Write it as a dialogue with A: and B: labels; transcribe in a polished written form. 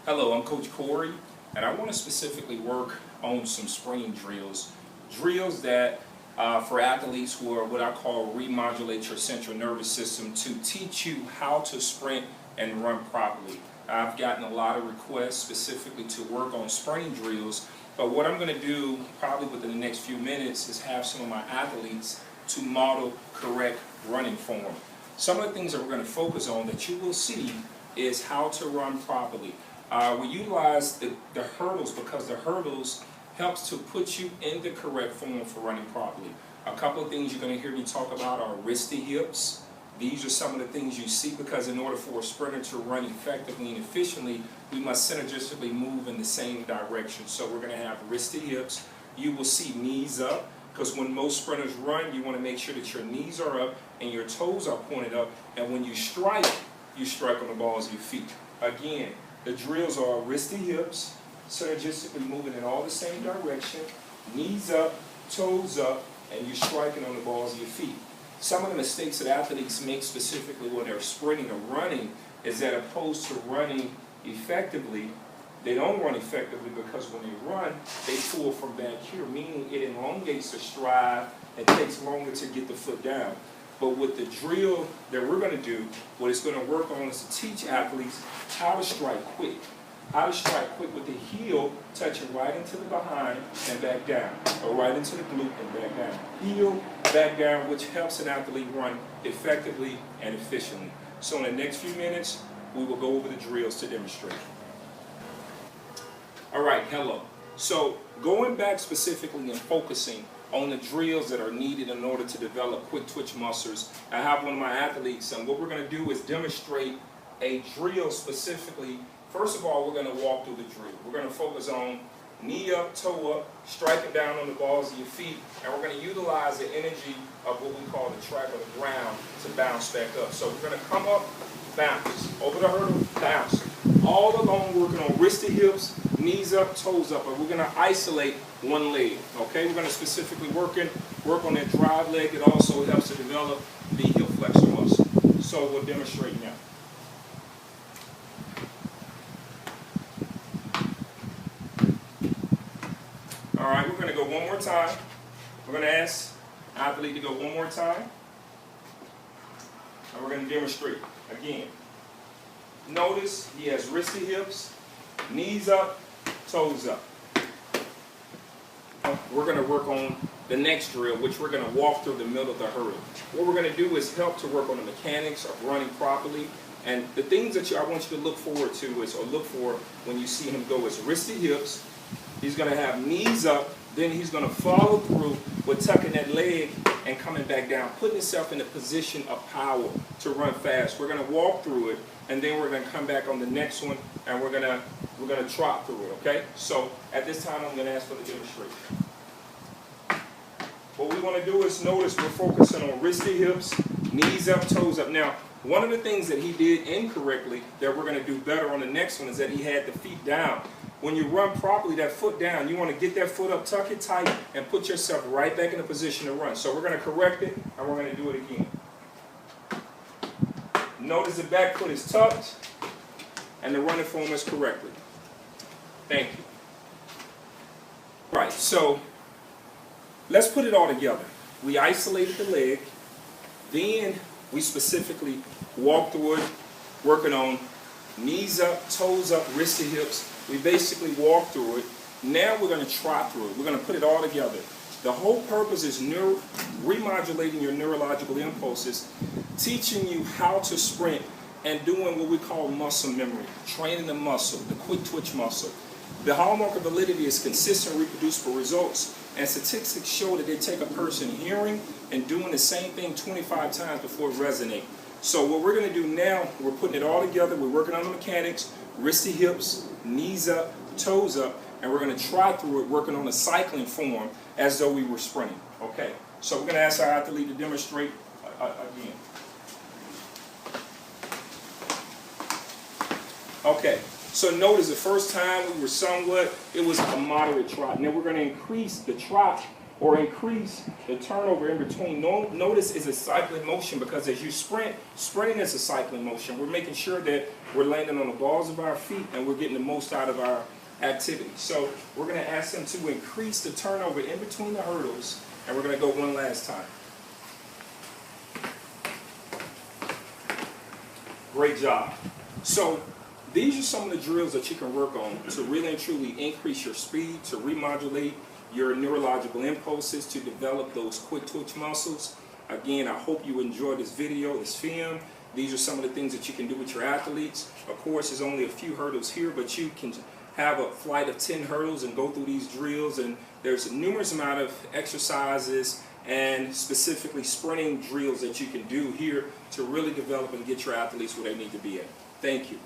A: Hello, I'm Coach Corey, and I want to specifically work on some sprinting drills. Drills that for athletes who are what I call remodulate your central nervous system to teach you how to sprint and run properly. I've gotten a lot of requests specifically to work on sprinting drills, but what I'm going to do probably within the next few minutes is have some of my athletes to model correct running form. Some of the things that we're going to focus on that you will see is how to run properly. We utilize the hurdles because the hurdles helps to put you in the correct form for running properly. A couple of things you're going to hear me talk about are wristy hips. These are some of the things you see because in order for a sprinter to run effectively and efficiently, we must synergistically move in the same direction. So we're going to have wristy hips. You will see knees up because when most sprinters run, you want to make sure that your knees are up and your toes are pointed up. And when you strike on the balls of your feet. Again, the drills are wristy hips, synergistically moving in all the same direction, knees up, toes up, and you're striking on the balls of your feet. Some of the mistakes that athletes make specifically when they're sprinting or running is that opposed to running effectively, they don't run effectively because when they run, they pull from back here, meaning it elongates the stride and takes longer to get the foot down. But with the drill that we're going to do, what it's going to work on is to teach athletes how to strike quick. How to strike quick with the heel touching right into the behind and back down, or right into the glute and back down. Heel, back down, which helps an athlete run effectively and efficiently. So in the next few minutes, we will go over the drills to demonstrate. All right, hello. So going back specifically and focusing on the drills that are needed in order to develop quick twitch muscles, I have one of my athletes, and what we're going to do is demonstrate a drill specifically. First of all, we're going to walk through the drill. We're going to focus on knee up, toe up, striking down on the balls of your feet, and we're going to utilize the energy of what we call the track of the ground to bounce back up. So we're going to come up, bounce, over the hurdle, bounce. All along, we're working on wristed hips, knees up, toes up, and we're going to isolate one leg. Okay, we're going to specifically work on that drive leg. It also helps to develop the hip flexor muscle. So we'll demonstrate now. All right, we're going to go one more time. We're going to ask the athlete to go one more time. And we're going to demonstrate again. Notice he has wristed hips, knees up, toes up. We're going to work on the next drill, which we're going to walk through the middle of the hurdle. What we're going to do is help to work on the mechanics of running properly. And the things that I want you to look forward to is, or look for when you see him go, is wristed hips. He's going to have knees up. Then he's going to follow through with tucking that leg and coming back down, putting himself in a position of power to run fast. We're going to walk through it, and then we're going to come back on the next one, and we're going to trot through it. Okay? So at this time, I'm going to ask for the demonstration. What we want to do is notice we're focusing on wristed hips, knees up, toes up. Now, one of the things that he did incorrectly that we're going to do better on the next one is that he had the feet down. When you run properly, that foot down, you want to get that foot up, tuck it tight, and put yourself right back in a position to run. So we're going to correct it, and we're going to do it again. Notice the back foot is tucked, and the running form is correctly. Thank you. All right, so let's put it all together. We isolated the leg, then we specifically walk through it, working on knees up, toes up, wristed hips. We basically walk through it. Now we're going to trot through it. We're going to put it all together. The whole purpose is remodulating your neurological impulses, teaching you how to sprint, and doing what we call muscle memory, training the muscle, the quick twitch muscle. The hallmark of validity is consistent, reproducible results, and statistics show that they take a person hearing and doing the same thing 25 times before it resonates. So what we're going to do now, we're putting it all together. We're working on the mechanics, wristed hips, knees up, toes up, and we're going to try through it, working on a cycling form as though we were sprinting. Okay, so we're going to ask our athlete to demonstrate again. Okay, so notice the first time we were somewhat, it was a moderate trot. Now we're going to increase the trot or increase the turnover in between. Notice it's a cycling motion because as you sprint, sprinting is a cycling motion. We're making sure that we're landing on the balls of our feet and we're getting the most out of our activity. So we're going to ask them to increase the turnover in between the hurdles, and we're going to go one last time. Great job. So these are some of the drills that you can work on to really and truly increase your speed, to remodulate your neurological impulses, to develop those quick twitch muscles. Again, I hope you enjoyed this video, this film. These are some of the things that you can do with your athletes. Of course, there's only a few hurdles here, but you can have a flight of 10 hurdles and go through these drills, and there's a numerous amount of exercises and specifically sprinting drills that you can do here to really develop and get your athletes where they need to be at. Thank you.